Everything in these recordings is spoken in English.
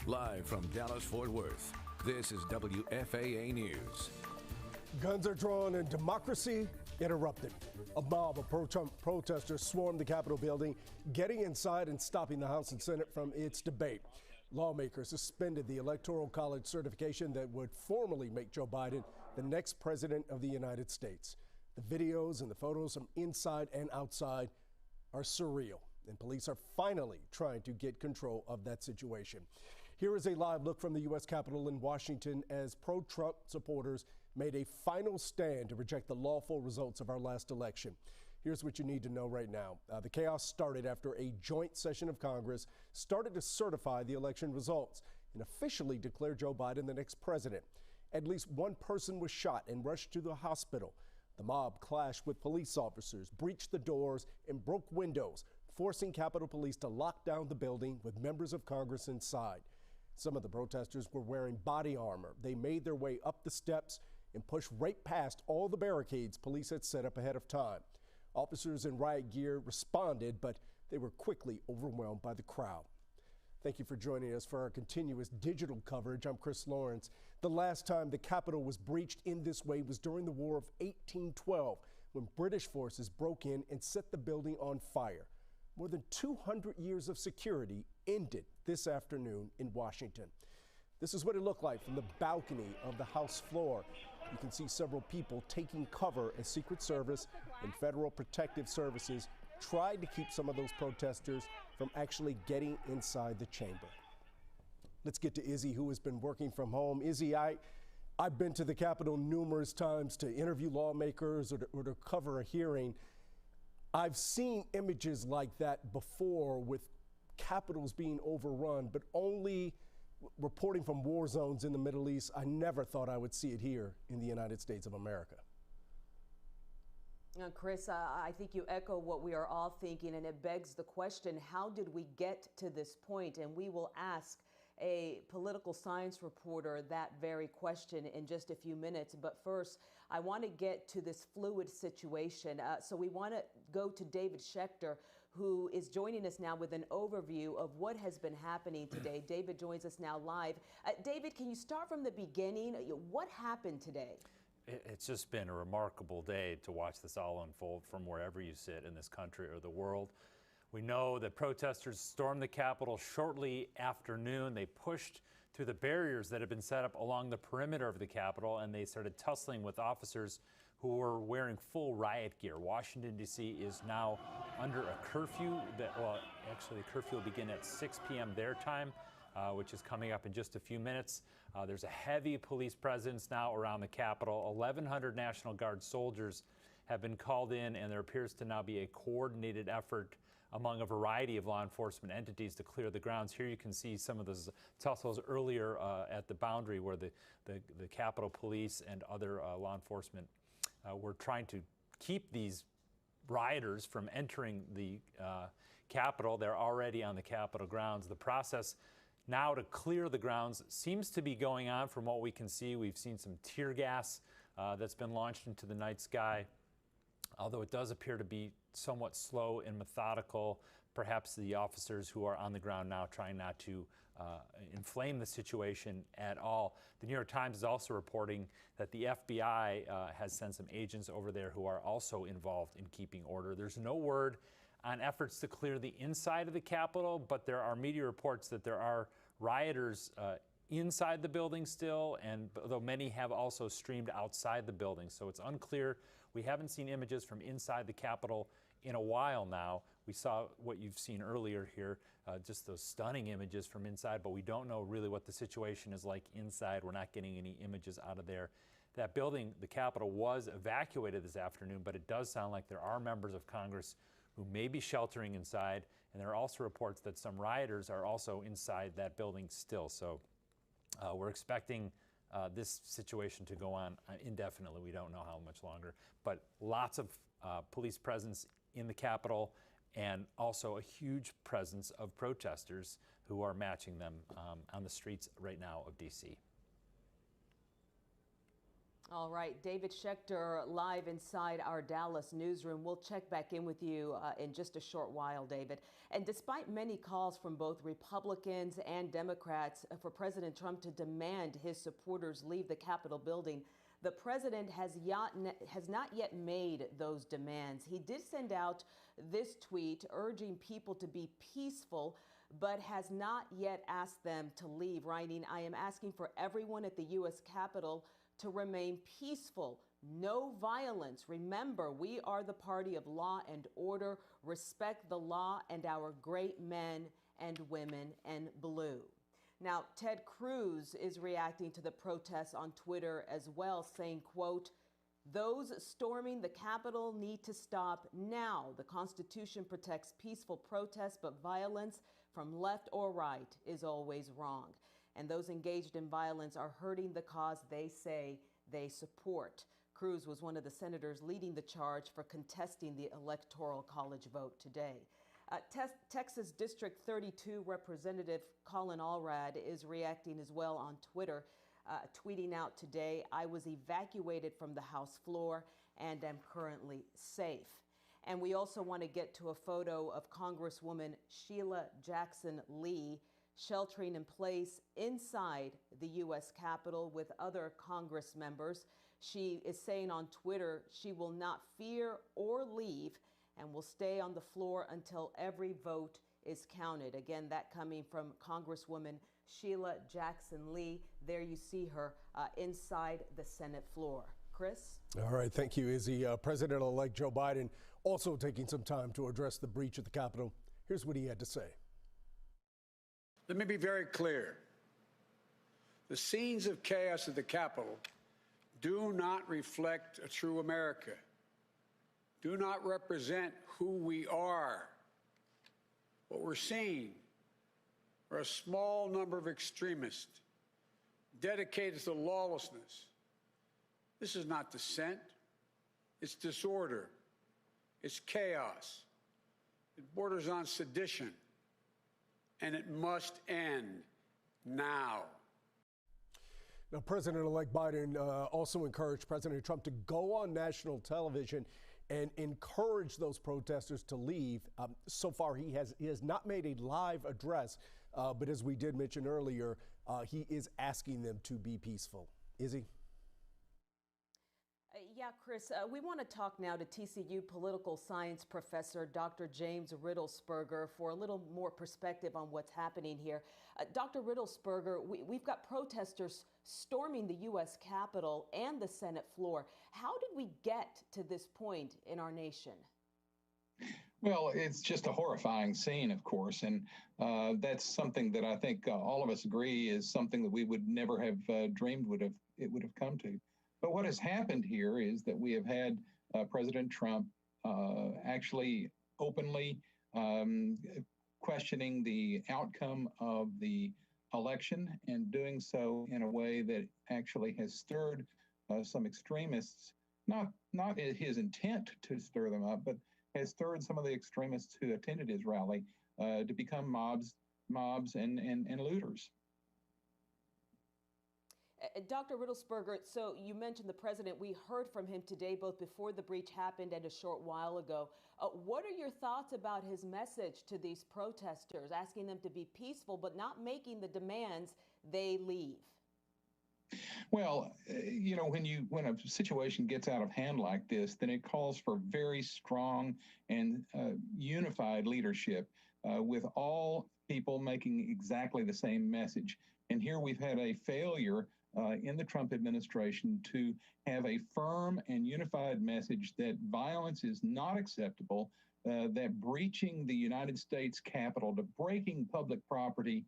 Live from Dallas-Fort Worth, this is WFAA News. Guns are drawn and democracy interrupted. A mob of pro-Trump protesters swarmed the Capitol building, getting inside and stopping the House and Senate from its debate. Lawmakers suspended the Electoral College certification that would formally make Joe Biden the next president of the United States. The videos and the photos from inside and outside are surreal, and police are finally trying to get control of that situation. Here is a live look from the U.S. Capitol in Washington as pro-Trump supporters made a final stand to reject the lawful results of our last election. Here's what you need to know right now. The chaos started after a joint session of Congress started to certify the election results and officially declare Joe Biden the next president. At least one person was shot and rushed to the hospital. The mob clashed with police officers, breached the doors, and broke windows, forcing Capitol Police to lock down the building with members of Congress inside. Some of the protesters were wearing body armor. They made their way up the steps and pushed right past all the barricades police had set up ahead of time. Officers in riot gear responded, but they were quickly overwhelmed by the crowd. Thank you for joining us for our continuous digital coverage. I'm Chris Lawrence. The last time the Capitol was breached in this way was during the War of 1812, when British forces broke in and set the building on fire. More than 200 years of security ended this afternoon in Washington. This is what it looked like from the balcony of the House floor. You can see several people taking cover as Secret Service and Federal Protective Services tried to keep some of those protesters from actually getting inside the chamber. Let's get to Izzy, who has been working from home. Izzy, I've been to the Capitol numerous times to interview lawmakers or to cover a hearing. I've seen images like that before with capitals being overrun, but only reporting from war zones in the Middle East. I never thought I would see it here in the United States of America. Chris, I think you echo what we are all thinking, and it begs the question, how did we get to this point? And we will ask a political science reporter that very question in just a few minutes. But first, I want to get to this fluid situation. So we want to go to David Schechter, who is joining us now with an overview of what has been happening today. David joins us now live. David, can you start from the beginning? What happened today? It's just been a remarkable day to watch this all unfold from wherever you sit in this country or the world. We know that protesters stormed the Capitol shortly after noon. They pushed through the barriers that had been set up along the perimeter of the Capitol, and they started tussling with officers who were wearing full riot gear. Washington, D.C. is now under a curfew. Actually, the curfew will begin at 6 p.m. their time, which is coming up in just a few minutes. There's a heavy police presence now around the Capitol. 1,100 National Guard soldiers have been called in, and there appears to now be a coordinated effort among a variety of law enforcement entities to clear the grounds. Here you can see some of those tussles earlier at the boundary where the Capitol Police and other law enforcement were trying to keep these rioters from entering the Capitol. They're already on the Capitol grounds. The process now to clear the grounds seems to be going on from what we can see. We've seen some tear gas that's been launched into the night sky, although it does appear to be somewhat slow and methodical. Perhaps the officers who are on the ground now trying not to inflame the situation at all. The New York Times is also reporting that the FBI has sent some agents over there who are also involved in keeping order. There's no word on efforts to clear the inside of the Capitol, but there are media reports that there are rioters inside the building still, and though many have also streamed outside the building. So it's unclear. We haven't seen images from inside the Capitol in a while now. We saw what you've seen earlier here, just those stunning images from inside, but we don't know really what the situation is like inside. We're not getting any images out of there. That building, the Capitol, was evacuated this afternoon, but it does sound like there are members of Congress who may be sheltering inside, and there are also reports that some rioters are also inside that building still. So we're expecting this situation to go on indefinitely. We don't know how much longer, but lots of police presence in the Capitol, and also a huge presence of protesters who are matching them on the streets right now of D.C. All right, David Schechter live inside our Dallas newsroom. We'll check back in with you in just a short while, David. And despite many calls from both Republicans and Democrats for President Trump to demand his supporters leave the Capitol building, the president has not yet made those demands. He did send out this tweet urging people to be peaceful, but has not yet asked them to leave, writing, "I am asking for everyone at the U.S. Capitol to remain peaceful, no violence. Remember, we are the party of law and order. Respect the law and our great men and women in blue." Now, Ted Cruz is reacting to the protests on Twitter as well, saying, quote, "Those storming the Capitol need to stop now. The Constitution protects peaceful protest, but violence from left or right is always wrong. And those engaged in violence are hurting the cause they say they support." Cruz was one of the senators leading the charge for contesting the Electoral College vote today. Texas District 32 Representative Colin Allred is reacting as well on Twitter, tweeting out today, "I was evacuated from the House floor and am currently safe." And we also want to get to a photo of Congresswoman Sheila Jackson Lee sheltering in place inside the U.S. Capitol with other Congress members. She is saying on Twitter she will not fear or leave and will stay on the floor until every vote is counted. Again, that coming from Congresswoman Sheila Jackson Lee. There you see her inside the Senate floor. Chris? All right, thank you, Izzy. President-elect Joe Biden also taking some time to address the breach at the Capitol. Here's what he had to say. Let me be very clear. The scenes of chaos at the Capitol do not reflect a true America, do not represent who we are. What we're seeing are a small number of extremists dedicated to lawlessness. This is not dissent. It's disorder. It's chaos. It borders on sedition. And it must end now. Now, President-elect Biden also encouraged President Trump to go on national television and encourage those protesters to leave. So far, he has not made a live address, but as we did mention earlier, he is asking them to be peaceful. Izzy? Yeah, Chris, we want to talk now to TCU political science professor Dr. James Riddlesberger for a little more perspective on what's happening here. Dr. Riddlesberger, we've got protesters storming the U.S. Capitol and the Senate floor. How did we get to this point in our nation? Well, it's just a horrifying scene, of course, and that's something that I think all of us agree is something that we would never have dreamed it would have come to. But what has happened here is that we have had President Trump actually openly questioning the outcome of the election and doing so in a way that actually has stirred some extremists, not his intent to stir them up, but has stirred some of the extremists who attended his rally to become mobs and looters. Dr. Riddlesberger, so you mentioned the president. We heard from him today, both before the breach happened and a short while ago. What are your thoughts about his message to these protesters, asking them to be peaceful, but not making the demands they leave? Well, you know, when a situation gets out of hand like this, then it calls for very strong and unified leadership with all people making exactly the same message. And here we've had a failure in the Trump administration to have a firm and unified message that violence is not acceptable, that breaching the United States Capitol, to breaking public property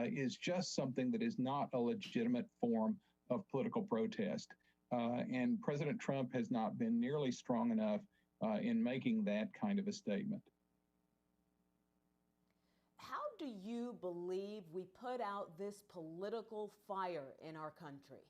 is just something that is not a legitimate form of political protest. And President Trump has not been nearly strong enough in making that kind of a statement. How do you believe we put out this political fire in our country?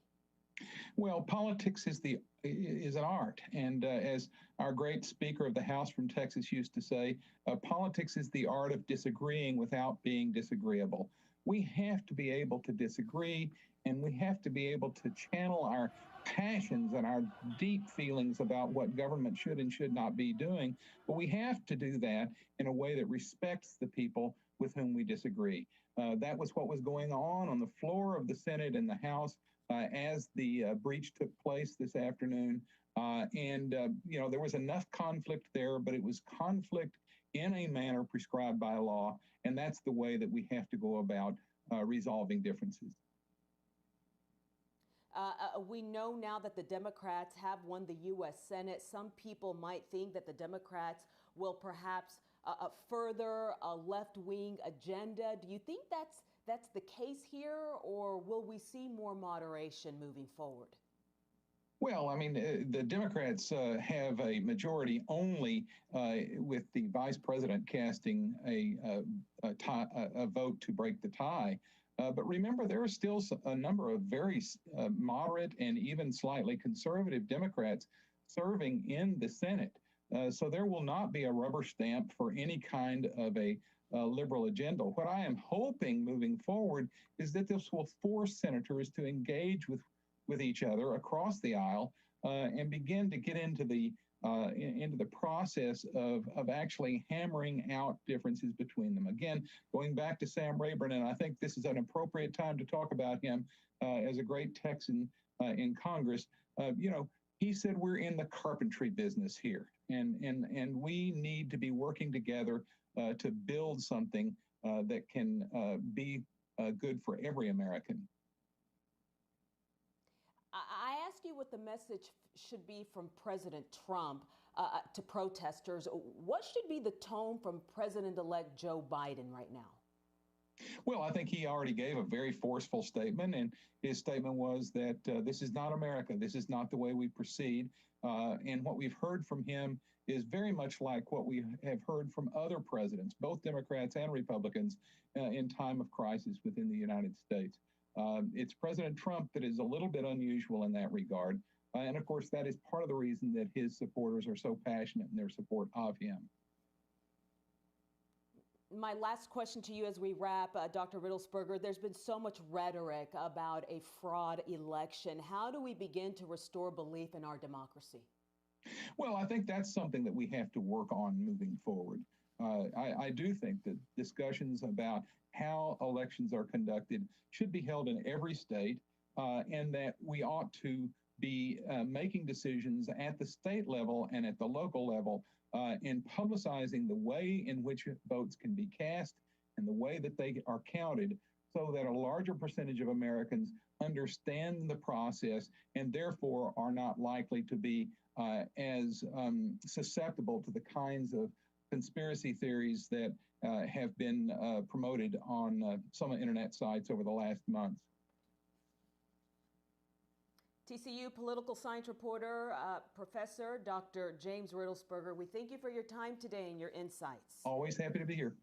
Well, politics is an art, and as our great Speaker of the House from Texas used to say, politics is the art of disagreeing without being disagreeable. We have to be able to disagree and we have to be able to channel our passions and our deep feelings about what government should and should not be doing. But we have to do that in a way that respects the people with whom we disagree. That was what was going on the floor of the Senate and the House as the breach took place this afternoon. There was enough conflict there, but it was conflict in a manner prescribed by law, and that's the way that we have to go about resolving differences. We know now that the Democrats have won the U.S. Senate. Some people might think that the Democrats will perhaps further a left-wing agenda. Do you think that's the case here, or will we see more moderation moving forward? Well, I mean, the Democrats have a majority only with the vice president casting a vote to break the tie. But remember, there are still a number of very moderate and even slightly conservative Democrats serving in the Senate. So there will not be a rubber stamp for any kind of a liberal agenda. What I am hoping moving forward is that this will force senators to engage with each other across the aisle and begin to get into the process of actually hammering out differences between them. Again, going back to Sam Rayburn, and I think this is an appropriate time to talk about him as a great Texan in Congress. He said we're in the carpentry business here, and we need to be working together to build something that can be good for every American. I ask you what the message should be from President Trump to protesters. What should be the tone from President-elect Joe Biden right now? Well, I think he already gave a very forceful statement, and his statement was that this is not America. This is not the way we proceed. And what we've heard from him is very much like what we have heard from other presidents, both Democrats and Republicans, in time of crisis within the United States. It's President Trump that is a little bit unusual in that regard. And of course, that is part of the reason that his supporters are so passionate in their support of him. My last question to you as we wrap, Dr. Riddlesberger, there's been so much rhetoric about a fraud election. How do we begin to restore belief in our democracy? Well, I think that's something that we have to work on moving forward. I do think that discussions about how elections are conducted should be held in every state, and that we ought to be making decisions at the state level and at the local level in publicizing the way in which votes can be cast and the way that they are counted, so that a larger percentage of Americans understand the process and therefore are not likely to be as susceptible to the kinds of conspiracy theories that have been promoted on some internet sites over the last months. TCU political science reporter, Professor Dr. James Riddlesberger, we thank you for your time today and your insights. Always happy to be here.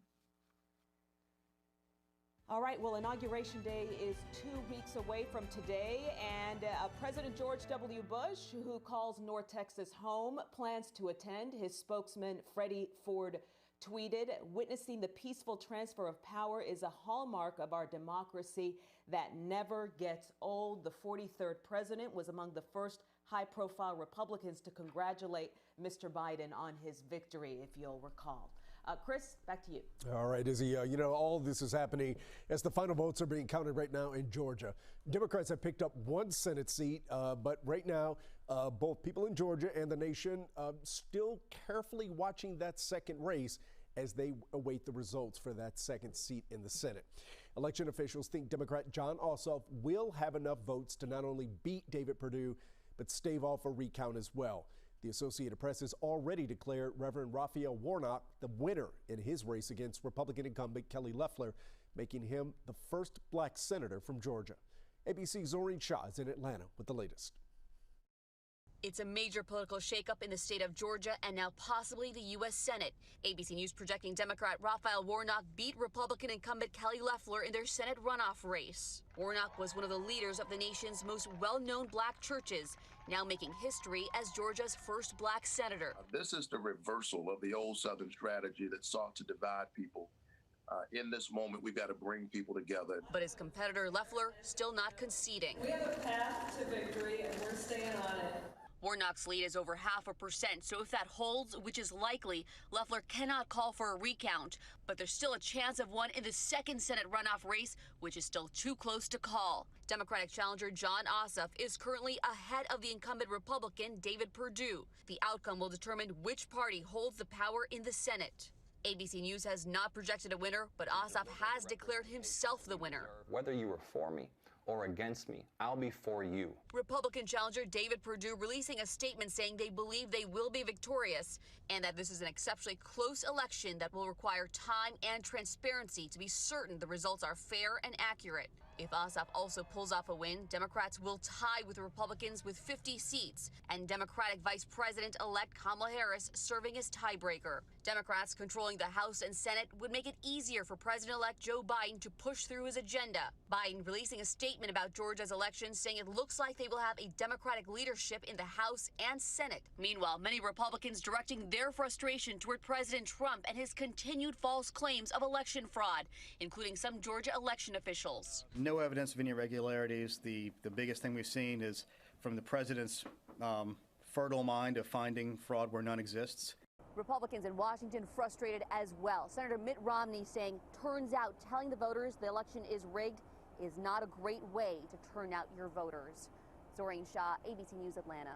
All right, well, Inauguration Day is 2 weeks away from today, and President George W. Bush, who calls North Texas home, plans to attend. His spokesman, Freddie Ford, tweeted, "Witnessing the peaceful transfer of power is a hallmark of our democracy that never gets old." The 43rd president was among the first high-profile Republicans to congratulate Mr. Biden on his victory, if you'll recall. Chris, back to you. All right, Izzy, all this is happening as the final votes are being counted right now in Georgia. Democrats have picked up one Senate seat, but right now, both people in Georgia and the nation still carefully watching that second race as they await the results for that second seat in the Senate. Election officials think Democrat Jon Ossoff will have enough votes to not only beat David Perdue, but stave off a recount as well. The Associated Press has already declared Reverend Raphael Warnock the winner in his race against Republican incumbent Kelly Loeffler, making him the first black senator from Georgia. ABC's Zoreen Shah is in Atlanta with the latest. It's a major political shakeup in the state of Georgia and now possibly the U.S. Senate. ABC News projecting Democrat Raphael Warnock beat Republican incumbent Kelly Loeffler in their Senate runoff race. Warnock was one of the leaders of the nation's most well-known black churches, now making history as Georgia's first black senator. This is the reversal of the old Southern strategy that sought to divide people In this moment, we've got to bring people together. But his competitor Loeffler still not conceding. We have a path to victory, and we're staying on it. Warnock's lead is over 0.5%, so if that holds, which is likely, Loeffler cannot call for a recount. But there's still a chance of one in the second Senate runoff race, which is still too close to call. Democratic challenger Jon Ossoff is currently ahead of the incumbent Republican David Perdue. The outcome will determine which party holds the power in the Senate. ABC News has not projected a winner, but Ossoff has declared himself the winner. Whether you were for me or against me, I'll be for you. Republican challenger David Perdue releasing a statement saying they believe they will be victorious and that this is an exceptionally close election that will require time and transparency to be certain the results are fair and accurate. If Ossoff also pulls off a win, Democrats will tie with Republicans with 50 seats, and Democratic Vice President-elect Kamala Harris serving as tiebreaker. Democrats controlling the House and Senate would make it easier for President-elect Joe Biden to push through his agenda. Biden releasing a statement about Georgia's election saying it looks like they will have a Democratic leadership in the House and Senate. Meanwhile, many Republicans directing their frustration toward President Trump and his continued false claims of election fraud, including some Georgia election officials. No evidence of any irregularities. The biggest thing we've seen is from the president's fertile mind of finding fraud where none exists. Republicans in Washington frustrated as well. Senator Mitt Romney saying, turns out telling the voters the election is rigged is not a great way to turn out your voters. Zoreen Shah, ABC News, Atlanta.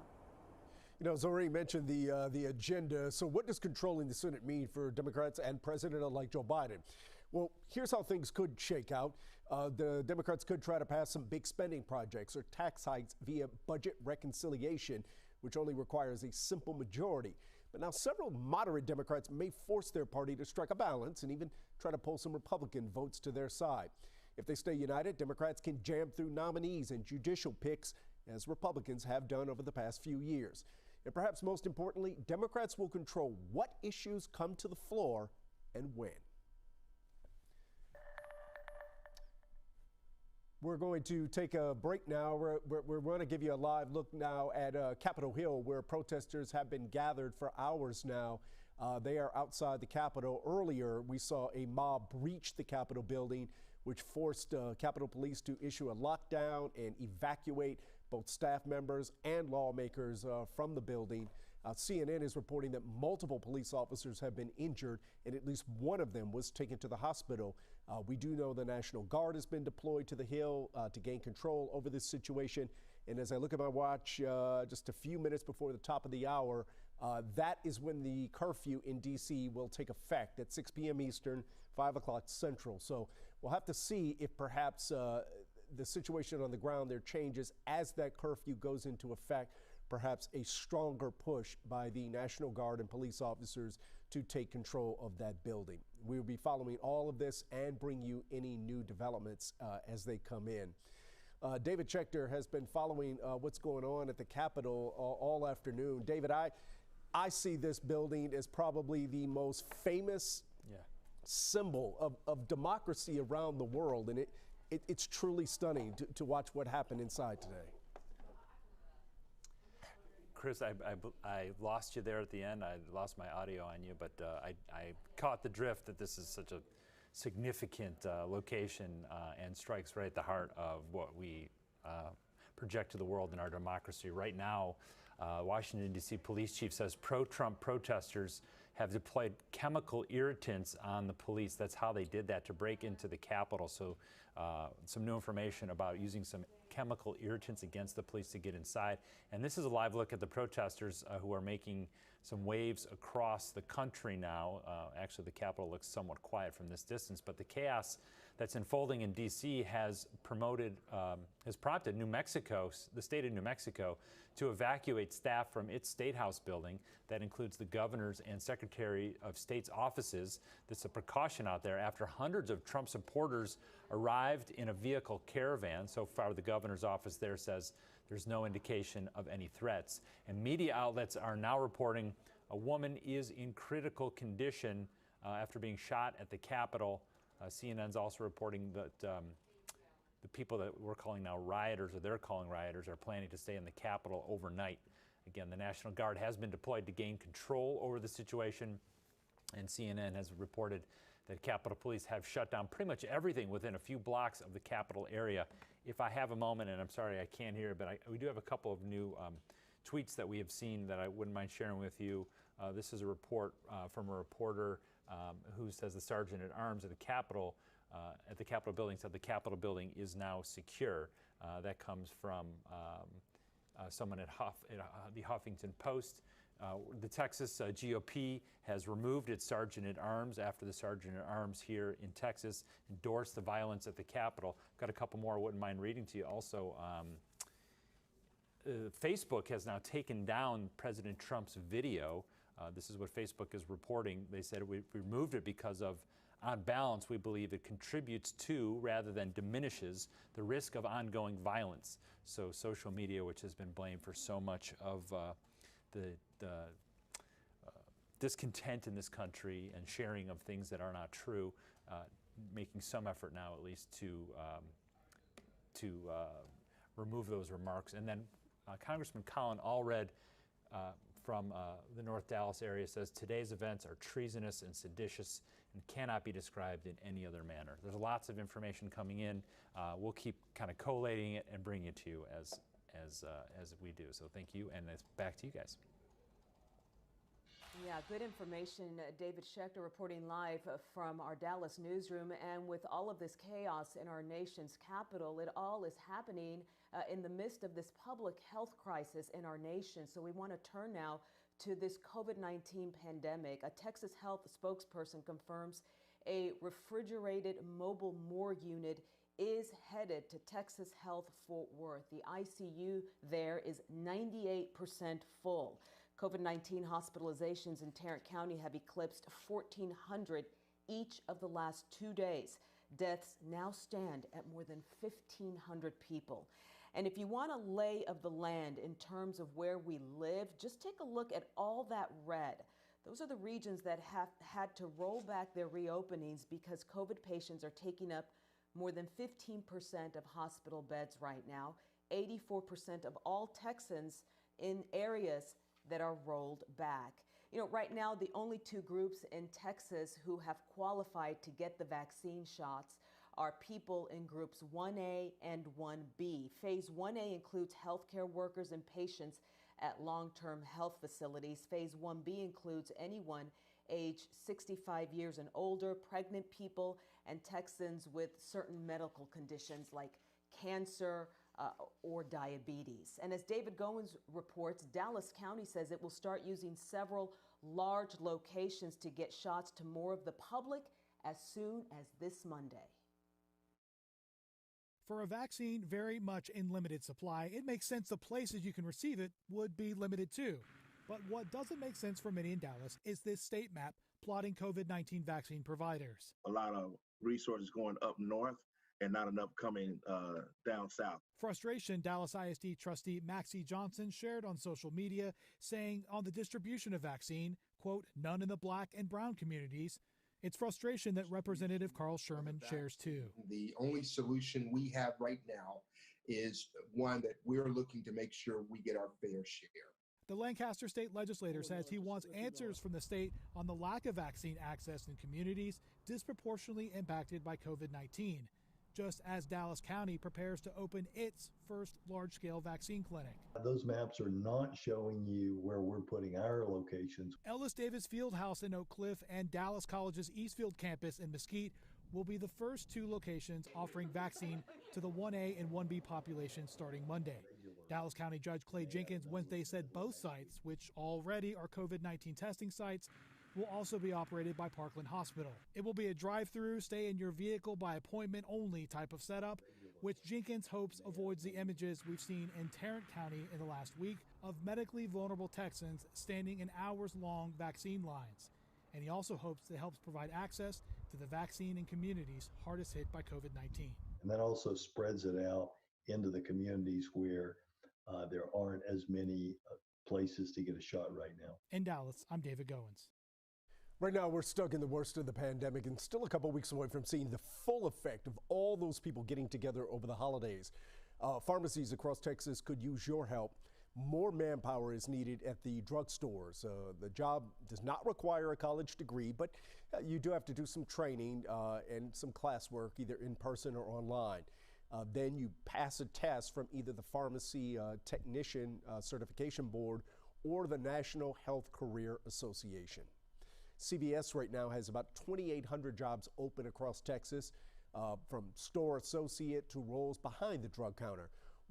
You know, Zoreen mentioned the agenda. So what does controlling the Senate mean for Democrats and President-elect Joe Biden? Well, here's how things could shake out. The Democrats could try to pass some big spending projects or tax hikes via budget reconciliation, which only requires a simple majority. But now several moderate Democrats may force their party to strike a balance and even try to pull some Republican votes to their side. If they stay united, Democrats can jam through nominees and judicial picks, as Republicans have done over the past few years. And perhaps most importantly, Democrats will control what issues come to the floor and when. We're going to take a break now. We're going to give you a live look now at Capitol Hill, where protesters have been gathered for hours now. They are outside the Capitol. Earlier, we saw a mob breach the Capitol building, which forced Capitol Police to issue a lockdown and evacuate both staff members and lawmakers from the building. CNN is reporting that multiple police officers have been injured and at least one of them was taken to the hospital. We do know the National Guard has been deployed to the Hill to gain control over this situation. And as I look at my watch, just a few minutes before the top of the hour, that is when the curfew in D.C. will take effect at 6 p.m. Eastern, 5 o'clock Central. So we'll have to see if perhaps the situation on the ground there changes as that curfew goes into effect. Perhaps a stronger push by the National Guard and police officers to take control of that building. We will be following all of this and bring you any new developments as they come in. David Schechter has been following what's going on at the Capitol all afternoon. David, I see this building as probably the most famous symbol of democracy around the world, and it's truly stunning to watch what happened inside today. Chris, I lost you there at the end. I lost my audio on you, but I caught the drift that this is such a significant location and strikes right at the heart of what we project to the world in our democracy. Right now, Washington, D.C. police chief says pro-Trump protesters have deployed chemical irritants on the police. That's how they did that, to break into the Capitol. So some new information about using some chemical irritants against the police to get inside. And this is a live look at the protesters who are making some waves across the country now. Actually, the Capitol looks somewhat quiet from this distance, but the chaos that's unfolding in D.C. has prompted New Mexico, the state of New Mexico, to evacuate staff from its State House building. That includes the governor's and Secretary of State's offices. That's a precaution out there after hundreds of Trump supporters arrived in a vehicle caravan. So far, the governor's office there says there's no indication of any threats. And media outlets are now reporting a woman is in critical condition after being shot at the Capitol. CNN's also reporting that the people that we're calling now rioters, or they're calling rioters, are planning to stay in the Capitol overnight. Again, the National Guard has been deployed to gain control over the situation, and CNN has reported that Capitol Police have shut down pretty much everything within a few blocks of the Capitol area. If I have a moment, and I'm sorry I can't hear, but we do have a couple of new tweets that we have seen that I wouldn't mind sharing with you. This is a report from a reporter who says the sergeant at arms at the Capitol building said the Capitol building is now secure. That comes from someone at the Huffington Post. The Texas GOP has removed its sergeant at arms after the sergeant at arms here in Texas endorsed the violence at the Capitol. Got a couple more I wouldn't mind reading to you. Also, Facebook has now taken down President Trump's video. This is what Facebook is reporting. They said we removed it because of, on balance, we believe it contributes to, rather than diminishes, the risk of ongoing violence. So social media, which has been blamed for so much of the discontent in this country and sharing of things that are not true, making some effort now at least to remove those remarks. And then Congressman Colin Allred from the North Dallas area says today's events are treasonous and seditious and cannot be described in any other manner. There's lots of information coming in. We'll keep kind of collating it and bringing it to you as we do. So thank you, and it's back to you guys. Yeah, good information. David Schechter reporting live from our Dallas newsroom. And with all of this chaos in our nation's capital, it all is happening in the midst of this public health crisis in our nation. So we want to turn now to this COVID-19 pandemic. A Texas Health spokesperson confirms a refrigerated mobile morgue unit is headed to Texas Health Fort Worth. The ICU there is 98% full. COVID-19 hospitalizations in Tarrant County have eclipsed 1,400 each of the last 2 days. Deaths now stand at more than 1,500 people. And if you want a lay of the land in terms of where we live, just take a look at all that red. Those are the regions that have had to roll back their reopenings because COVID patients are taking up more than 15% of hospital beds right now, 84% of all Texans in areas that are rolled back. You know, right now, the only two groups in Texas who have qualified to get the vaccine shots are people in groups 1A and 1B. Phase 1A includes healthcare workers and patients at long-term health facilities. Phase 1B includes anyone aged 65 years and older, pregnant people, and Texans with certain medical conditions like cancer, or diabetes. And as David Goins reports, Dallas County says it will start using several large locations to get shots to more of the public as soon as this Monday. For a vaccine very much in limited supply, it makes sense the places you can receive it would be limited too. But what doesn't make sense for many in Dallas is this state map plotting COVID-19 vaccine providers. A lot of resources going up north and not enough coming down south. Frustration Dallas ISD trustee Maxie Johnson shared on social media, saying on the distribution of vaccine, quote, none in the black and brown communities. It's frustration that Representative Carl Sherman shares too. The only solution we have right now is one that we're looking to make sure we get our fair share. The Lancaster state legislator says he wants answers from the state on the lack of vaccine access in communities disproportionately impacted by COVID-19. Just as Dallas County prepares to open its first large-scale vaccine clinic. Those maps are not showing you where we're putting our locations. Ellis Davis Fieldhouse in Oak Cliff and Dallas College's Eastfield campus in Mesquite will be the first two locations offering vaccine to the 1A and 1B population starting Monday. Dallas County Judge Clay Jenkins Wednesday said both sites, which already are COVID-19 testing sites, will also be operated by Parkland Hospital. It will be a drive-through, stay in your vehicle by appointment only type of setup, which Jenkins hopes avoids the images we've seen in Tarrant County in the last week of medically vulnerable Texans standing in hours-long vaccine lines. And he also hopes it helps provide access to the vaccine in communities hardest hit by COVID-19. And that also spreads it out into the communities where there aren't as many places to get a shot right now. In Dallas, I'm David Goins. Right now, we're stuck in the worst of the pandemic and still a couple weeks away from seeing the full effect of all those people getting together over the holidays. Pharmacies across Texas could use your help. More manpower is needed at the drugstores. The job does not require a college degree, but you do have to do some training and some classwork, either in person or online. Then you pass a test from either the Pharmacy Technician Certification Board or the National Health Career Association. CVS right now has about 2,800 jobs open across Texas, from store associate to roles behind the drug counter.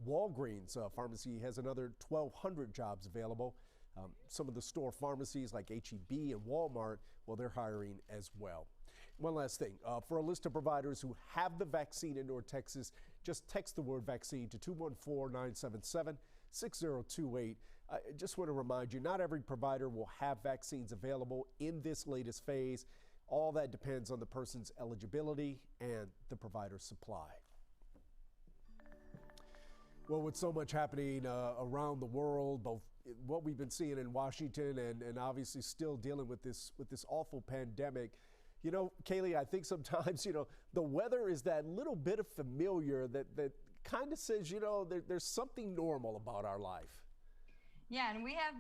Walgreens pharmacy has another 1,200 jobs available. Some of the store pharmacies like H-E-B and Walmart, well, they're hiring as well. One last thing, for a list of providers who have the vaccine in North Texas, just text the word vaccine to 214-977-6028. I just want to remind you, not every provider will have vaccines available in this latest phase. All that depends on the person's eligibility and the provider's supply. Well, with so much happening around the world, both what we've been seeing in Washington and obviously still dealing with this awful pandemic, you know, Kalee, I think sometimes, you know, the weather is that little bit of familiar that kind of says, you know, there's something normal about our life. Yeah, and we have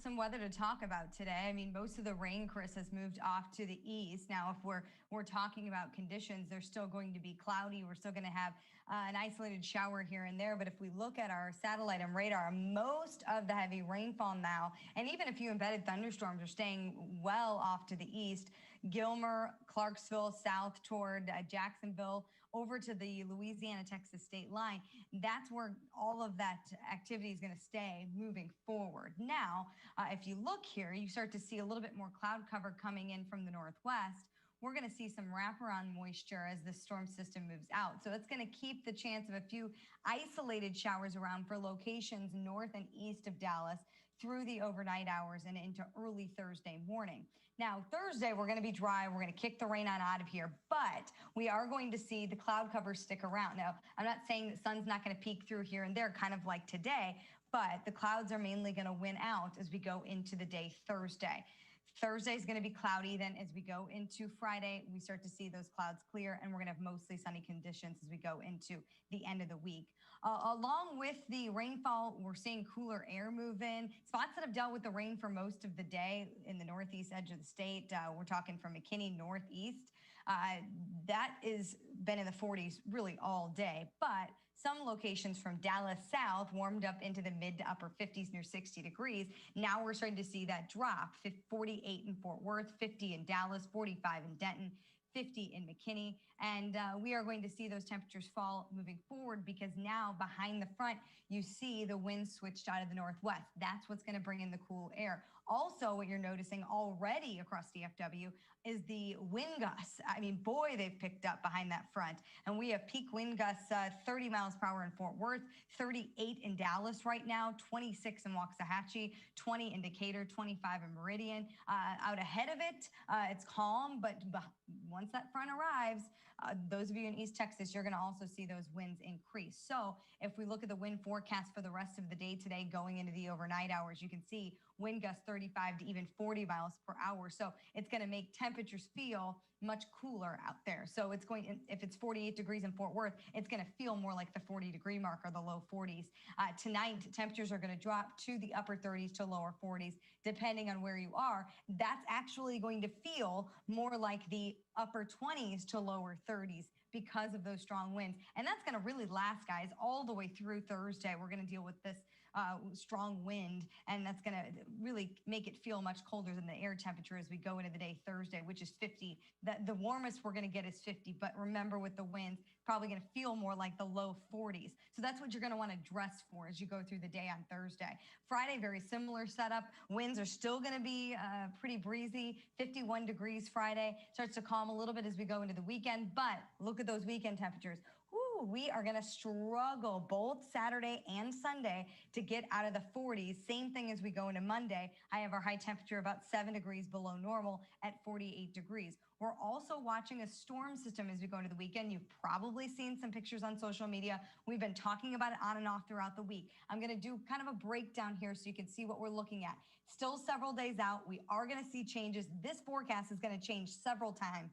some weather to talk about today. I mean, most of the rain, Chris, has moved off to the east. Now, if we're talking about conditions, they're still going to be cloudy. We're still going to have an isolated shower here and there. But if we look at our satellite and radar, most of the heavy rainfall now, and even a few embedded thunderstorms, are staying well off to the east. Gilmer, Clarksville, south toward Jacksonville, over to the Louisiana-Texas state line. That's where all of that activity is going to stay moving forward. Now, if you look here, you start to see a little bit more cloud cover coming in from the northwest. We're going to see some wraparound moisture as the storm system moves out. So it's going to keep the chance of a few isolated showers around for locations north and east of Dallas through the overnight hours and into early Thursday morning. Now, Thursday, we're going to be dry. We're going to kick the rain on out of here, but we are going to see the cloud cover stick around. Now, I'm not saying that sun's not going to peek through here and there, kind of like today, but the clouds are mainly going to win out as we go into the day Thursday. Thursday is going to be cloudy. Then as we go into Friday, we start to see those clouds clear, and we're going to have mostly sunny conditions as we go into the end of the week. Along with the rainfall, we're seeing cooler air move in. Spots that have dealt with the rain for most of the day in the northeast edge of the state. We're talking from McKinney northeast. That has been in the 40s really all day, but some locations from Dallas south warmed up into the mid to upper 50s near 60 degrees. Now we're starting to see that drop. 48 in Fort Worth, 50 in Dallas, 45 in Denton, 50 in McKinney. And we are going to see those temperatures fall moving forward because now behind the front, you see the wind switched out of the northwest. That's what's going to bring in the cool air. Also, what you're noticing already across DFW is the wind gusts. I mean, boy, they've picked up behind that front. And we have peak wind gusts 30 miles per hour in Fort Worth, 38 in Dallas right now, 26 in Waxahachie, 20 in Decatur, 25 in Meridian. Out ahead of it, it's calm, but once that front arrives, those of you in East Texas, you're going to also see those winds increase. So if we look at the wind forecast for the rest of the day today going into the overnight hours, you can see wind gusts 35 to even 40 miles per hour. So it's going to make temperatures feel much cooler out there. So it's going, if it's 48 degrees in Fort Worth, it's going to feel more like the 40-degree mark or the low 40s. Tonight, temperatures are going to drop to the upper 30s to lower 40s, depending on where you are. That's actually going to feel more like the upper 20s to lower 30s because of those strong winds. And that's going to really last, guys, all the way through Thursday. We're going to deal with this strong wind, and that's going to really make it feel much colder than the air temperature as we go into the day Thursday, which is 50. The warmest we're going to get is 50, but remember with the winds, probably going to feel more like the low 40s. So that's what you're going to want to dress for as you go through the day on Thursday. Friday, very similar setup. Winds are still going to be pretty breezy. 51 degrees Friday. Starts to calm a little bit as we go into the weekend, but look at those weekend temperatures. Ooh, we are going to struggle both Saturday and Sunday to get out of the 40s. Same thing as we go into Monday. I have our high temperature about 7 degrees below normal at 48 degrees. We're also watching a storm system as we go into the weekend. You've probably seen some pictures on social media. We've been talking about it on and off throughout the week. I'm going to do kind of a breakdown here so you can see what we're looking at. Still several days out. We are going to see changes. This forecast is going to change several times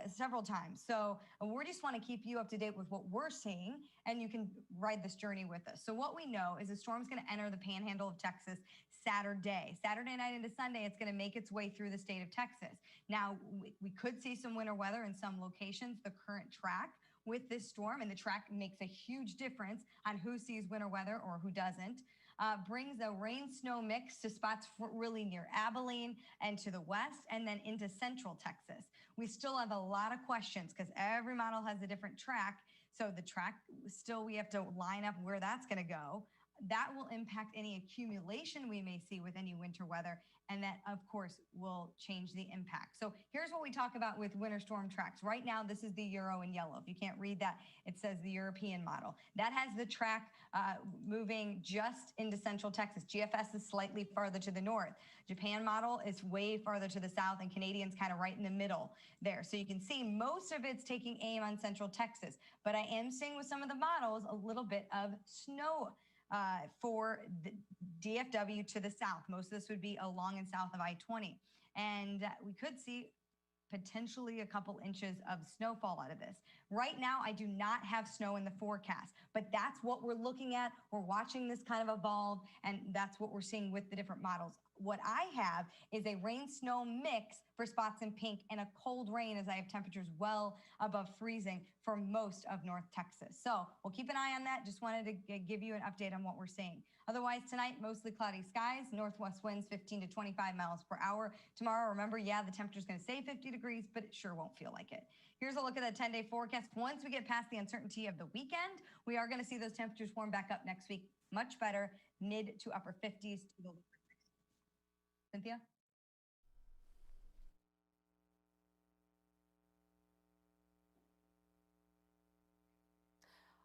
several times. So we just want to keep you up to date with what we're seeing, and you can ride this journey with us. So what we know is the storm's going to enter the panhandle of Texas Saturday night into Sunday. It's going to make its way through the state of Texas. Now, we could see some winter weather in some locations. The current track with this storm, and the track makes a huge difference on who sees winter weather or who doesn't, brings a rain-snow mix to spots really near Abilene and to the west, and then into central Texas. We still have a lot of questions because every model has a different track. So the track, still we have to line up where that's going to go. That will impact any accumulation we may see with any winter weather, and that, of course, will change the impact. So here's what we talk about with winter storm tracks. Right now, this is the Euro in yellow. If you can't read that, it says the European model. That has the track moving just into central Texas. GFS is slightly farther to the north. Japan model is way farther to the south, and Canadian's kind of right in the middle there. So you can see most of it's taking aim on central Texas. But I am seeing with some of the models a little bit of snow for the DFW to the south. Most of this would be along and south of I-20. And we could see potentially a couple inches of snowfall out of this. Right now, I do not have snow in the forecast, but that's what we're looking at. We're watching this kind of evolve, and that's what we're seeing with the different models. What I have is a rain-snow mix for spots in pink and a cold rain, as I have temperatures well above freezing for most of North Texas. So we'll keep an eye on that. Just wanted to give you an update on what we're seeing. Otherwise, tonight, mostly cloudy skies, northwest winds 15 to 25 miles per hour. Tomorrow, remember, yeah, the temperature's going to stay 50 degrees, but it sure won't feel like it. Here's a look at the 10-day forecast. Once we get past the uncertainty of the weekend, we are going to see those temperatures warm back up next week. Much better, mid to upper 50s to the lower 60s. Cynthia?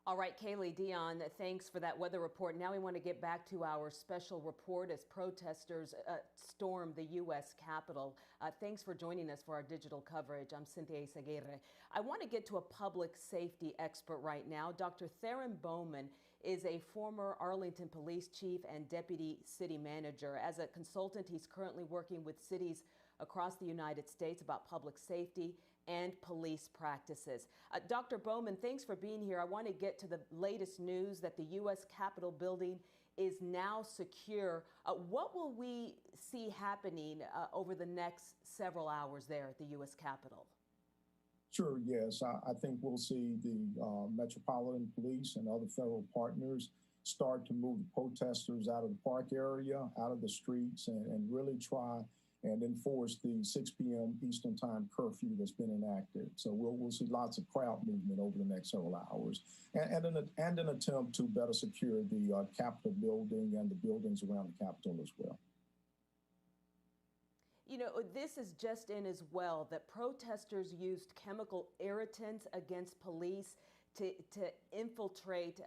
All right, Kalee Dionne, thanks for that weather report. Now we want to get back to our special report as protesters storm the U.S. Capitol. Thanks for joining us for our digital coverage. I'm Cynthia Izaguirre. I want to get to a public safety expert right now. Dr. Theron Bowman is a former Arlington police chief and deputy city manager. As a consultant, he's currently working with cities across the United States about public safety and police practices. Dr. Bowman, thanks for being here. I want to get to the latest news that the U.S. Capitol building is now secure. What will we see happening over the next several hours there at the U.S. Capitol? Sure, yes. I think we'll see the Metropolitan Police and other federal partners start to move the protesters out of the park area, out of the streets, and really try and enforce the 6 p.m. Eastern Time curfew that's been enacted. So we'll see lots of crowd movement over the next several hours, and an attempt to better secure the Capitol building and the buildings around the Capitol as well. You know, this is just in as well that protesters used chemical irritants against police to infiltrate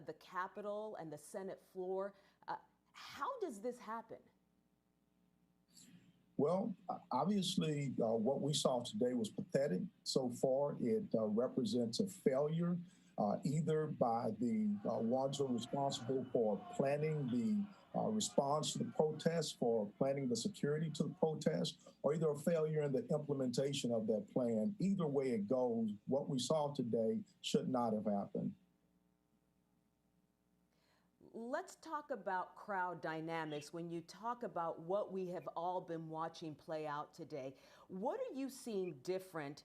the Capitol and the Senate floor. How does this happen? Well, obviously, what we saw today was pathetic. So far, it represents a failure, either by the ones who are responsible for planning the response to the protest, for planning the security to the protest, or either a failure in the implementation of that plan. Either way it goes, what we saw today should not have happened. Let's talk about crowd dynamics. When you talk about what we have all been watching play out today, what are you seeing different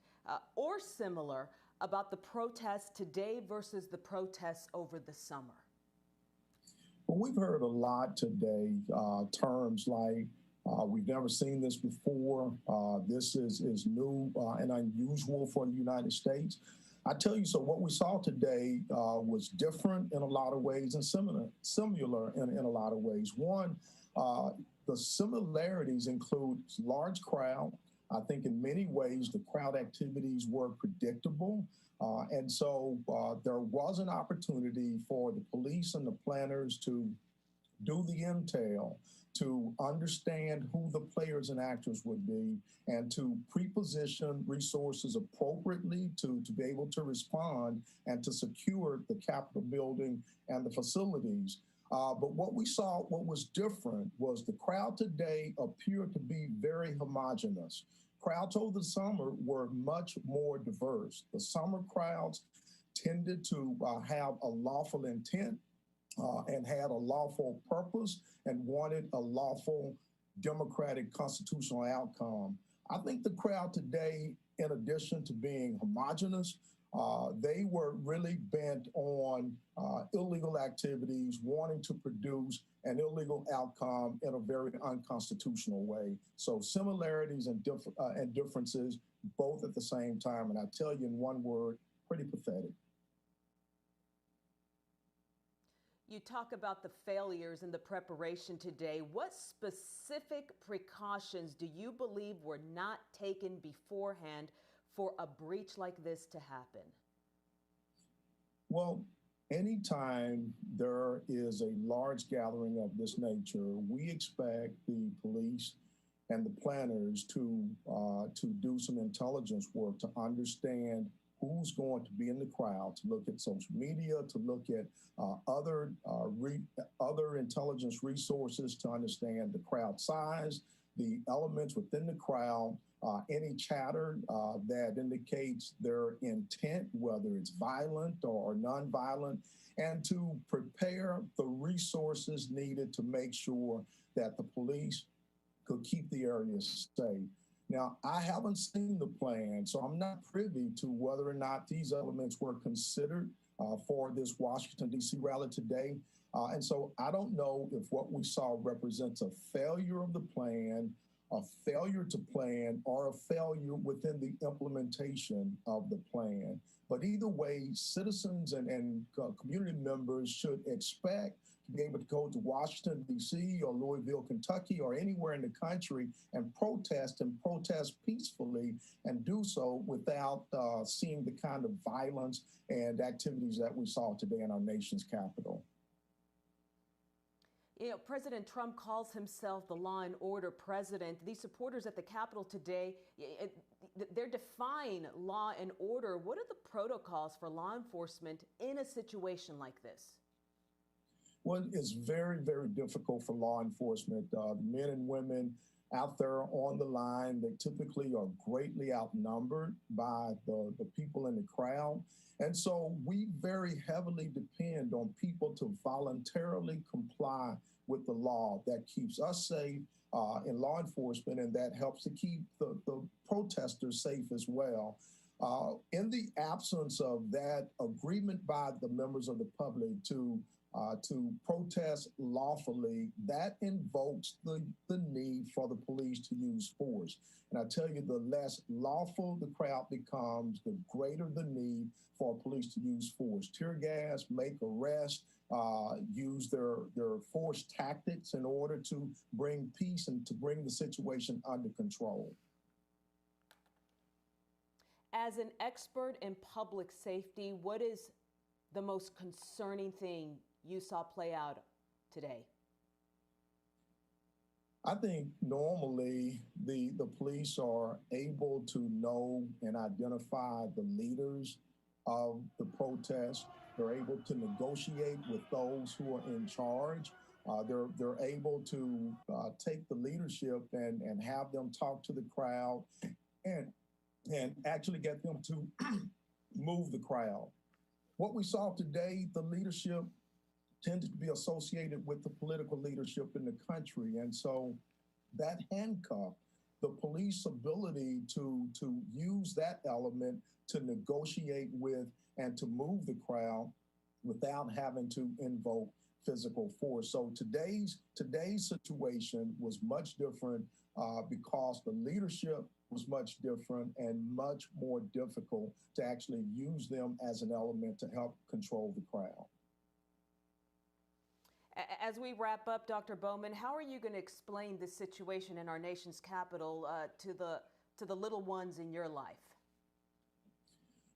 or similar about the protests today versus the protests over the summer? Well, we've heard a lot today, terms like we've never seen this before. This is new and unusual for the United States. I tell you, so what we saw today was different in a lot of ways and similar in a lot of ways. One, the similarities include large crowd. I think in many ways the crowd activities were predictable. And so there was an opportunity for the police and the planners to do the intel, to understand who the players and actors would be, and to pre-position resources appropriately to be able to respond and to secure the Capitol building and the facilities. But what we saw, what was different, was the crowd today appeared to be very homogenous. Crowds over the summer were much more diverse. The summer crowds tended to have a lawful intent and had a lawful purpose and wanted a lawful democratic constitutional outcome. I think the crowd today, in addition to being homogenous, they were really bent on illegal activities, wanting to produce an illegal outcome in a very unconstitutional way. So similarities and differences both at the same time. And I tell you in one word, pretty pathetic. You talk about the failures in the preparation today. What specific precautions do you believe were not taken beforehand for a breach like this to happen? Well, anytime there is a large gathering of this nature, we expect the police and the planners to do some intelligence work to understand who's going to be in the crowd, to look at social media, to look at other intelligence resources to understand the crowd size, the elements within the crowd, any chatter that indicates their intent, whether it's violent or nonviolent, and to prepare the resources needed to make sure that the police could keep the area safe. Now, I haven't seen the plan, so I'm not privy to whether or not these elements were considered for this Washington, D.C. rally today. And so I don't know if what we saw represents a failure of the plan, a failure to plan, or a failure within the implementation of the plan. But either way, citizens and community members should expect to be able to go to Washington, D.C. or Louisville, Kentucky, or anywhere in the country and protest peacefully and do so without seeing the kind of violence and activities that we saw today in our nation's capital. You know, President Trump calls himself the law and order president. These supporters at the Capitol today, they're defying law and order. What are the protocols for law enforcement in a situation like this? Well, it's very, very difficult for law enforcement. The men and women out there on the line, they typically are greatly outnumbered by the people in the crowd. And so we very heavily depend on people to voluntarily comply with the law. That keeps us safe in law enforcement, and that helps to keep the protesters safe as well. In the absence of that agreement by the members of the public to protest lawfully, that invokes the need for the police to use force. And I tell you, the less lawful the crowd becomes, the greater the need for police to use force. Tear gas, make arrests, use their force tactics in order to bring peace and to bring the situation under control. As an expert in public safety, what is the most concerning thing you saw play out today? I think normally the police are able to know and identify the leaders of the protest. They're able to negotiate with those who are in charge. They're able to take the leadership and have them talk to the crowd and actually get them to move the crowd. What we saw today, the leadership tended to be associated with the political leadership in the country. And so that handcuffed the police ability to use that element to negotiate with and to move the crowd without having to invoke physical force. So today's situation was much different because the leadership was much different and much more difficult to actually use them as an element to help control the crowd. As we wrap up, Dr. Bowman, how are you going to explain this situation in our nation's capital to the little ones in your life?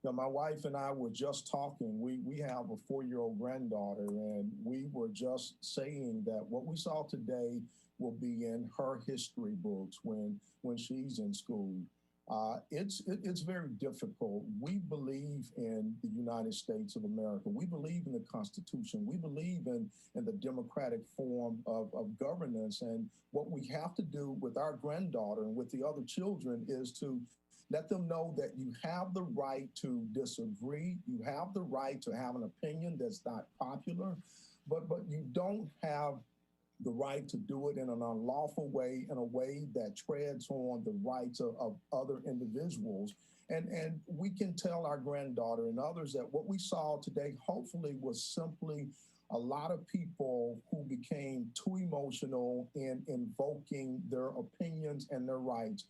Now, my wife and I were just talking. We have a 4-year-old granddaughter, and we were just saying that what we saw today will be in her history books when she's in school. It's very difficult. We believe in the United States of America. We believe in the Constitution. We believe in the democratic form of governance. And what we have to do with our granddaughter and with the other children is to let them know that you have the right to disagree. You have the right to have an opinion that's not popular, but you don't have the right to do it in an unlawful way, in a way that treads on the rights of other individuals. And we can tell our granddaughter and others that what we saw today hopefully was simply a lot of people who became too emotional in invoking their opinions and their rights.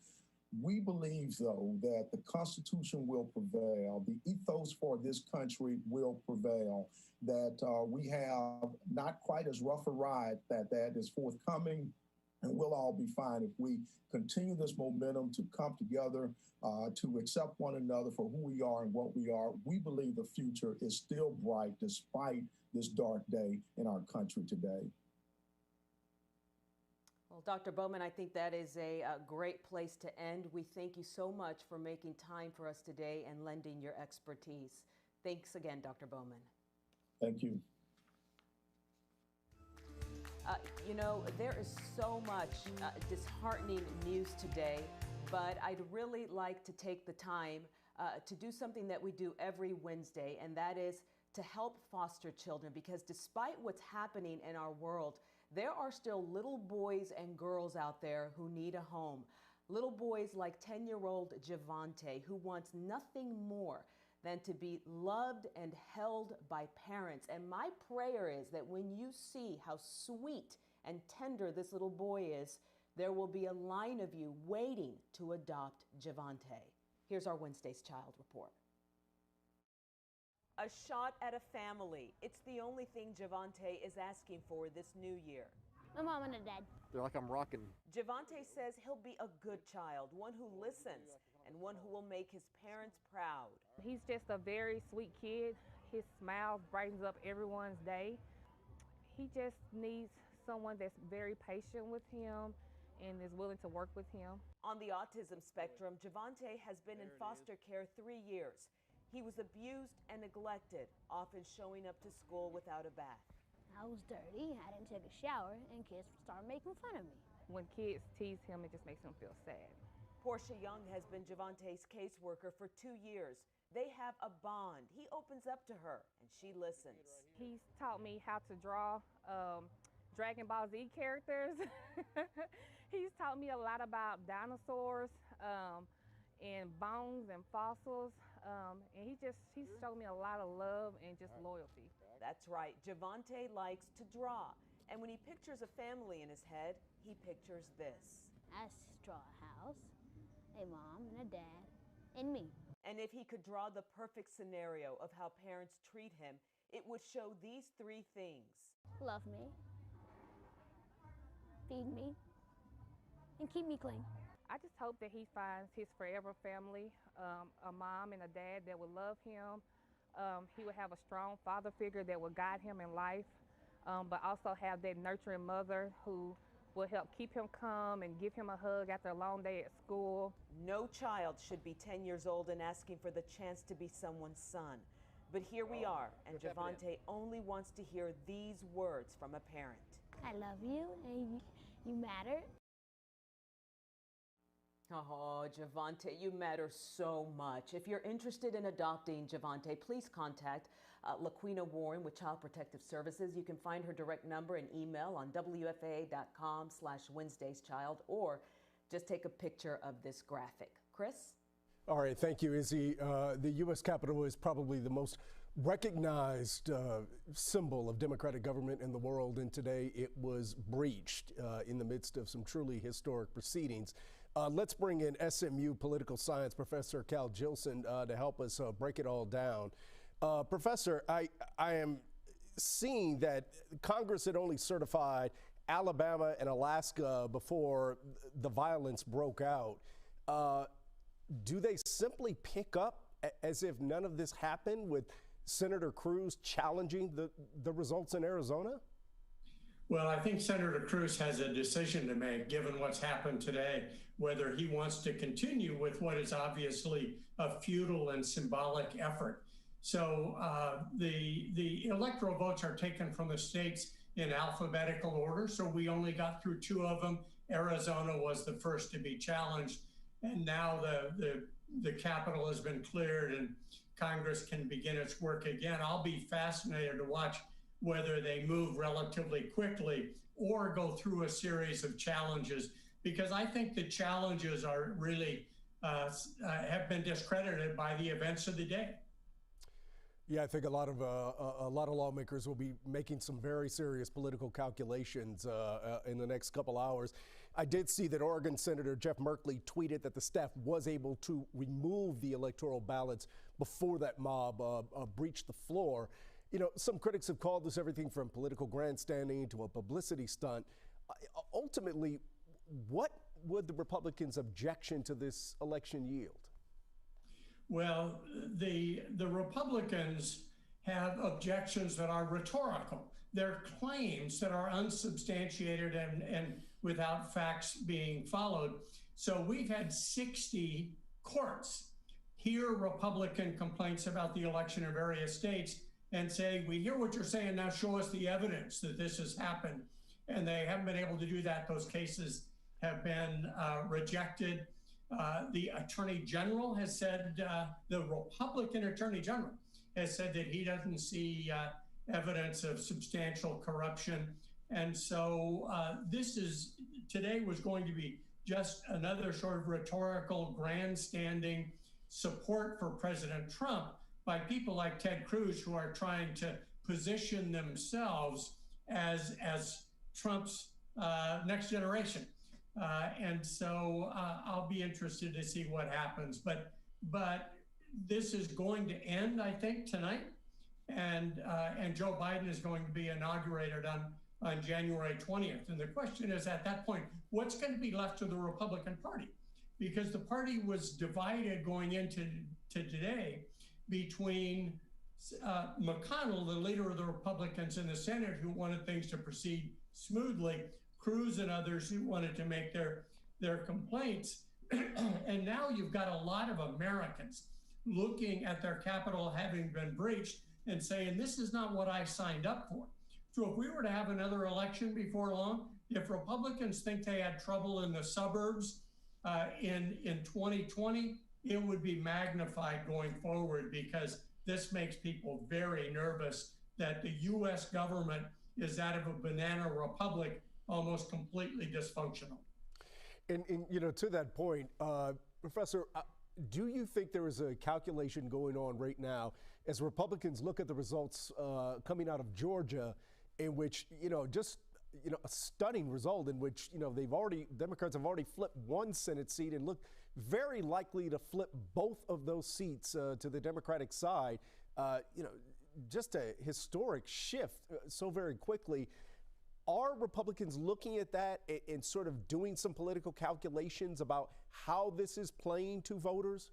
We believe, though, that the Constitution will prevail, the ethos for this country will prevail, that we have not quite as rough a ride that is forthcoming, and we'll all be fine if we continue this momentum to come together, to accept one another for who we are and what we are. We believe the future is still bright despite this dark day in our country today. Well, Dr. Bowman, I think that is a great place to end. We thank you so much for making time for us today and lending your expertise. Thanks again, Dr. Bowman. Thank you. You know, there is so much disheartening news today, but I'd really like to take the time to do something that we do every Wednesday, and that is to help foster children, because despite what's happening in our world, there are still little boys and girls out there who need a home. Little boys like 10-year-old Javante, who wants nothing more than to be loved and held by parents. And my prayer is that when you see how sweet and tender this little boy is, there will be a line of you waiting to adopt Javante. Here's our Wednesday's Child Report. A shot at a family. It's the only thing Javante is asking for this new year. My mom and dad. They're like I'm rocking. Javante says he'll be a good child, one who listens, and one who will make his parents proud. He's just a very sweet kid. His smile brightens up everyone's day. He just needs someone that's very patient with him and is willing to work with him. On the autism spectrum, Javante has been in foster care 3 years. He was abused and neglected, often showing up to school without a bath. I was dirty, I didn't take a shower, and kids started making fun of me. When kids tease him, it just makes him feel sad. Portia Young has been Javante's caseworker for 2 years. They have a bond. He opens up to her, and she listens. He's taught me how to draw Dragon Ball Z characters. He's taught me a lot about dinosaurs and bones and fossils. And he's shown me a lot of love and just loyalty. That's right. Javante likes to draw. And when he pictures a family in his head, he pictures this. I draw a house, a mom and a dad, and me. And if he could draw the perfect scenario of how parents treat him, it would show these 3 things. Love me, feed me, and keep me clean. I just hope that he finds his forever family, a mom and a dad that would love him. He would have a strong father figure that would guide him in life, but also have that nurturing mother who will help keep him calm and give him a hug after a long day at school. No child should be 10 years old and asking for the chance to be someone's son. But here we are, and Javante only wants to hear these words from a parent. I love you, and you matter. Oh, Javante, you matter so much. If you're interested in adopting Javante, please contact Laquina Warren with Child Protective Services. You can find her direct number and email on WFAA.com/WednesdaysChild, or just take a picture of this graphic. Chris? All right, thank you, Izzy. The U.S. Capitol is probably the most recognized symbol of democratic government in the world, and today it was breached in the midst of some truly historic proceedings. Let's bring in SMU political science professor Cal Jilson to help us break it all down. Professor, I am seeing that Congress had only certified Alabama and Alaska before the violence broke out. Do they simply pick up as if none of this happened with Senator Cruz challenging the results in Arizona? Well, I think Senator Cruz has a decision to make, given what's happened today, whether he wants to continue with what is obviously a futile and symbolic effort. So the electoral votes are taken from the states in alphabetical order. So we only got through 2 of them. Arizona was the first to be challenged. And now the Capitol has been cleared and Congress can begin its work again. I'll be fascinated to watch whether they move relatively quickly or go through a series of challenges, because I think the challenges are really have been discredited by the events of the day. Yeah, I think a lot of lawmakers will be making some very serious political calculations in the next couple hours. I did see that Oregon Senator Jeff Merkley tweeted that the staff was able to remove the electoral ballots before that mob breached the floor. You know, some critics have called this everything from political grandstanding to a publicity stunt. Ultimately, what would the Republicans' objection to this election yield? Well, the Republicans have objections that are rhetorical. They're claims that are unsubstantiated and without facts being followed. So we've had 60 courts hear Republican complaints about the election in various states and say, we hear what you're saying, now show us the evidence that this has happened. And they haven't been able to do that. Those cases have been rejected. The Attorney General has said, the Republican Attorney General has said that he doesn't see evidence of substantial corruption. And so today was going to be just another sort of rhetorical grandstanding support for President Trump by people like Ted Cruz, who are trying to position themselves as Trump's next generation. And so I'll be interested to see what happens. But this is going to end, I think, tonight. And Joe Biden is going to be inaugurated on January 20th. And the question is, at that point, what's going to be left to the Republican Party? Because the party was divided going into today between McConnell, the leader of the Republicans in the Senate, who wanted things to proceed smoothly, Cruz and others who wanted to make their complaints. And now you've got a lot of Americans looking at their Capitol having been breached and saying, this is not what I signed up for. So if we were to have another election before long, if Republicans think they had trouble in the suburbs in 2020, it would be magnified going forward, because this makes people very nervous that the U.S. government is that of a banana republic, almost completely dysfunctional. And you know, to that point, Professor, do you think there is a calculation going on right now as Republicans look at the results coming out of Georgia, in which, a stunning result in which, Democrats have already flipped one Senate seat and look very likely to flip both of those seats to the Democratic side, just a historic shift so very quickly. Are Republicans looking at that and sort of doing some political calculations about how this is playing to voters?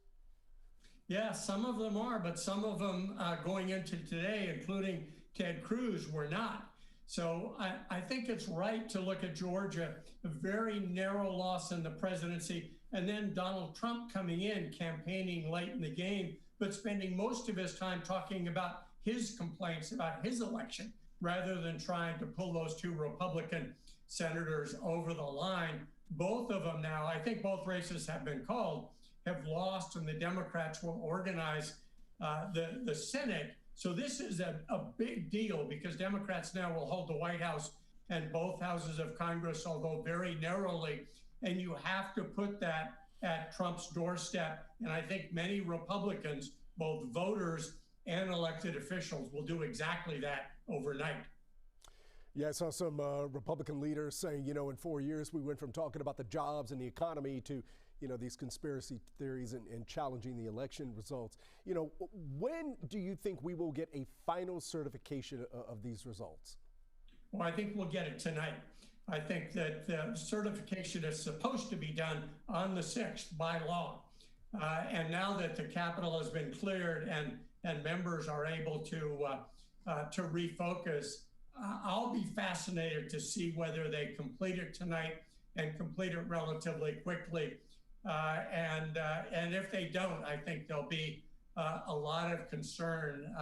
Yeah, some of them are, but some of them going into today, including Ted Cruz, were not. So I think it's right to look at Georgia, a very narrow loss in the presidency, and then Donald Trump coming in, campaigning late in the game, but spending most of his time talking about his complaints about his election, rather than trying to pull those two Republican senators over the line. Both of them now, I think both races have been called, have lost, and the Democrats will organize the Senate. So this is a big deal, because Democrats now will hold the White House and both houses of Congress, although very narrowly, and you have to put that at Trump's doorstep. And I think many Republicans, both voters and elected officials, will do exactly that overnight. Yeah, I saw some Republican leaders saying, in 4 years we went from talking about the jobs and the economy to, these conspiracy theories and challenging the election results. When do you think we will get a final certification of these results? Well, I think we'll get it tonight. I think that the certification is supposed to be done on the 6th by law. And now that the Capitol has been cleared and members are able to refocus, I'll be fascinated to see whether they complete it tonight and complete it relatively quickly. And if they don't, I think there'll be a lot of concern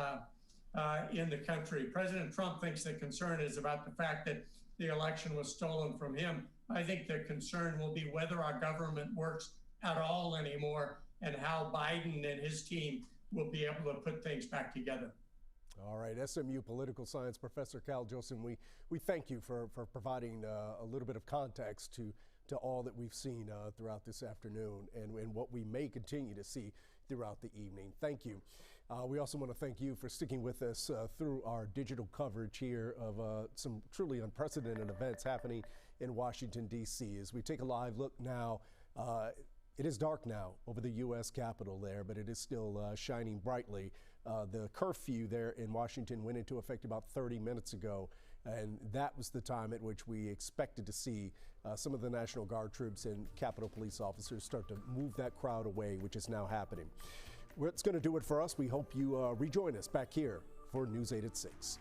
in the country. President Trump thinks the concern is about the fact that the election was stolen from him. I think the concern will be whether our government works at all anymore and how Biden and his team will be able to put things back together. All right, SMU political science professor Kalee Dionne, we thank you for providing a little bit of context to all that we've seen throughout this afternoon and what we may continue to see throughout the evening. Thank you. We also want to thank you for sticking with us through our digital coverage here of some truly unprecedented events happening in Washington, D.C. As we take a live look now, it is dark now over the U.S. Capitol there, but it is still shining brightly. The curfew there in Washington went into effect about 30 minutes ago, and that was the time at which we expected to see some of the National Guard troops and Capitol Police officers start to move that crowd away, which is now happening. It's going to do it for us. We hope you rejoin us back here for News 8 at 6.